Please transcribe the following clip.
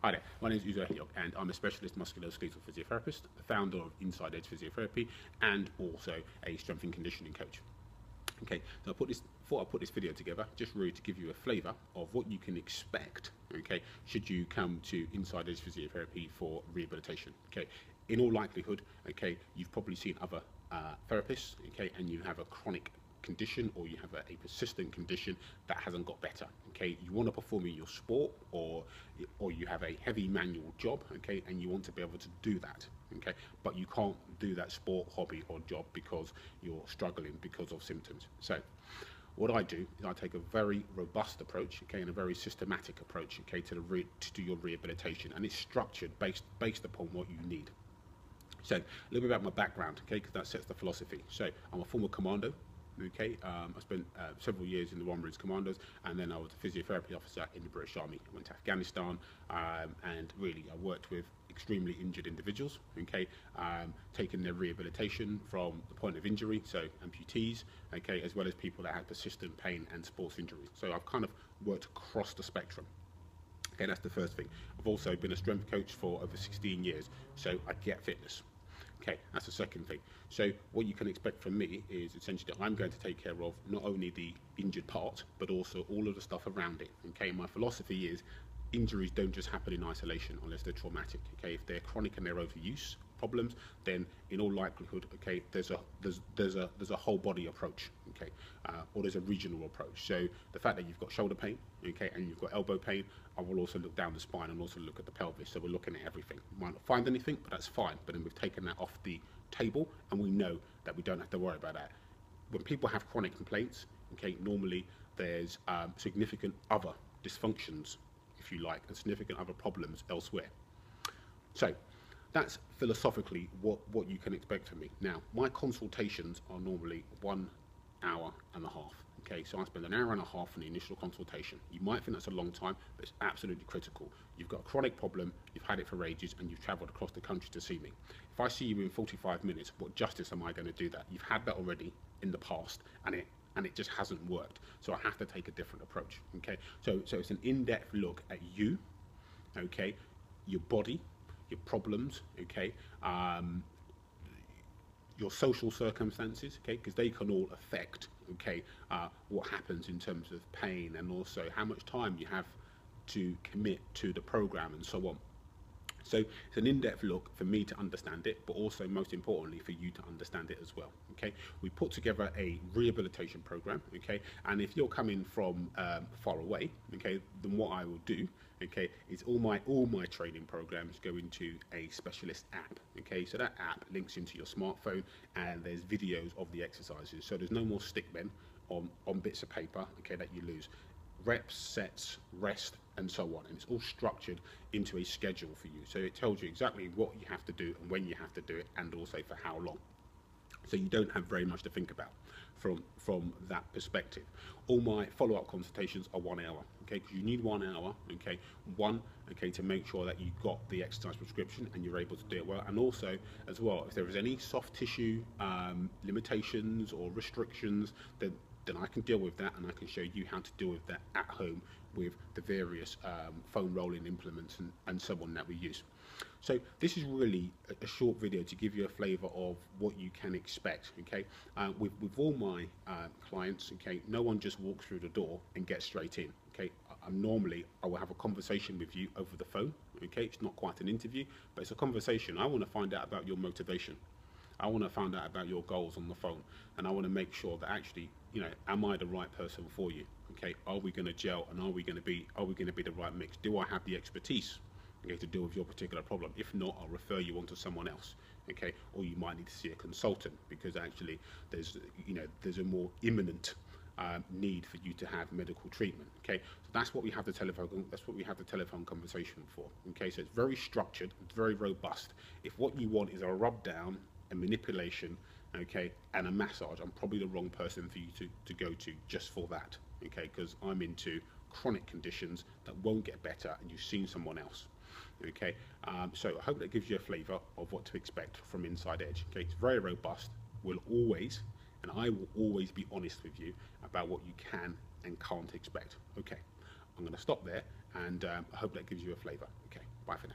Hi there, my name is Uzo Hiok and I'm a specialist musculoskeletal physiotherapist, the founder of Inside Edge Physiotherapy and also a strength and conditioning coach. Okay, so thought I'd put this video together just really to give you a flavour of what you can expect, okay, should you come to Inside Edge Physiotherapy for rehabilitation. Okay, in all likelihood, okay, you've probably seen other therapists, okay, and you have a chronic condition or you have a persistent condition that hasn't got better. Okay, you want to perform in your sport or you have a heavy manual job, okay, and you want to be able to do that, okay, but you can't do that sport, hobby or job because you're struggling because of symptoms. So what I do is I take a very robust approach, okay, and a very systematic approach, okay, to do your rehabilitation, and it's structured based upon what you need. So a little bit about my background, okay, because that sets the philosophy. So I'm a former commando. Okay, I spent several years in the One Routes Commandos, and then I was a physiotherapy officer in the British Army. I went to Afghanistan, and really I worked with extremely injured individuals, okay, taking their rehabilitation from the point of injury, so amputees, okay, as well as people that had persistent pain and sports injuries. So I've kind of worked across the spectrum. Okay, that's the first thing. I've also been a strength coach for over 16 years, so I get fitness. Okay, that's the second thing. So what you can expect from me is essentially I'm going to take care of not only the injured part, but also all of the stuff around it. Okay, my philosophy is injuries don't just happen in isolation unless they're traumatic. Okay, if they're chronic and they're overuse problems, then in all likelihood, okay, there's a whole body approach, okay, or there's a regional approach. So the fact that you've got shoulder pain, okay, and you've got elbow pain, I will also look down the spine and also look at the pelvis. So we're looking at everything. Might not find anything, but that's fine. But then we've taken that off the table, and we know that we don't have to worry about that. When people have chronic complaints, okay, normally there's significant other dysfunctions, if you like, and significant other problems elsewhere. So that's philosophically what you can expect from me. Now, my consultations are normally 1 hour and a half. Okay, so I spend an hour and a half on the initial consultation. You might think that's a long time, but it's absolutely critical. You've got a chronic problem, you've had it for ages, and you've travelled across the country to see me. If I see you in 45 minutes, what justice am I going to do that? You've had that already in the past, and it just hasn't worked. So I have to take a different approach. Okay, so it's an in-depth look at you, okay, your body, your problems, okay, your social circumstances, okay, because they can all affect, okay, what happens in terms of pain and also how much time you have to commit to the program and so on. So it's an in-depth look for me to understand it, but also most importantly for you to understand it as well. Okay, we put together a rehabilitation program. Okay, and if you're coming from far away, okay, then what I will do, okay, is all my training programs go into a specialist app. Okay, so that app links into your smartphone, and there's videos of the exercises. So there's no more stickmen on bits of paper, okay, that you lose. Reps, sets, rest, and so on, and it's all structured into a schedule for you, so it tells you exactly what you have to do and when you have to do it, and also for how long. So you don't have very much to think about from that perspective. All my follow-up consultations are 1 hour, okay, because you need 1 hour, okay, okay, to make sure that you got the exercise prescription and you're able to do it well, and also as well, if there is any soft tissue limitations or restrictions, then I can deal with that, and I can show you how to deal with that at home with the various foam rolling implements and so on that we use. So this is really a short video to give you a flavour of what you can expect. Okay, with all my clients, okay, no one just walks through the door and gets straight in. Okay, I will have a conversation with you over the phone. Okay, it's not quite an interview, but it's a conversation. I want to find out about your motivation. I want to find out about your goals on the phone, and I want to make sure that actually, you know, am I the right person for you? Okay, are we going to gel, and are we going to be the right mix? Do I have the expertise, okay, to deal with your particular problem? If not, I'll refer you on to someone else. Okay, or you might need to see a consultant because actually there's a more imminent need for you to have medical treatment. Okay, so that's what we have the telephone conversation for. Okay, so it's very structured, it's very robust. If what you want is a rub down, a manipulation, okay, and a massage, I'm probably the wrong person for you to go to just for that. Okay, because I'm into chronic conditions that won't get better, and you've seen someone else. Okay, so I hope that gives you a flavour of what to expect from Inside Edge. Okay, it's very robust. We'll always, and I will always be honest with you about what you can and can't expect. Okay, I'm going to stop there and I hope that gives you a flavour. Okay, bye for now.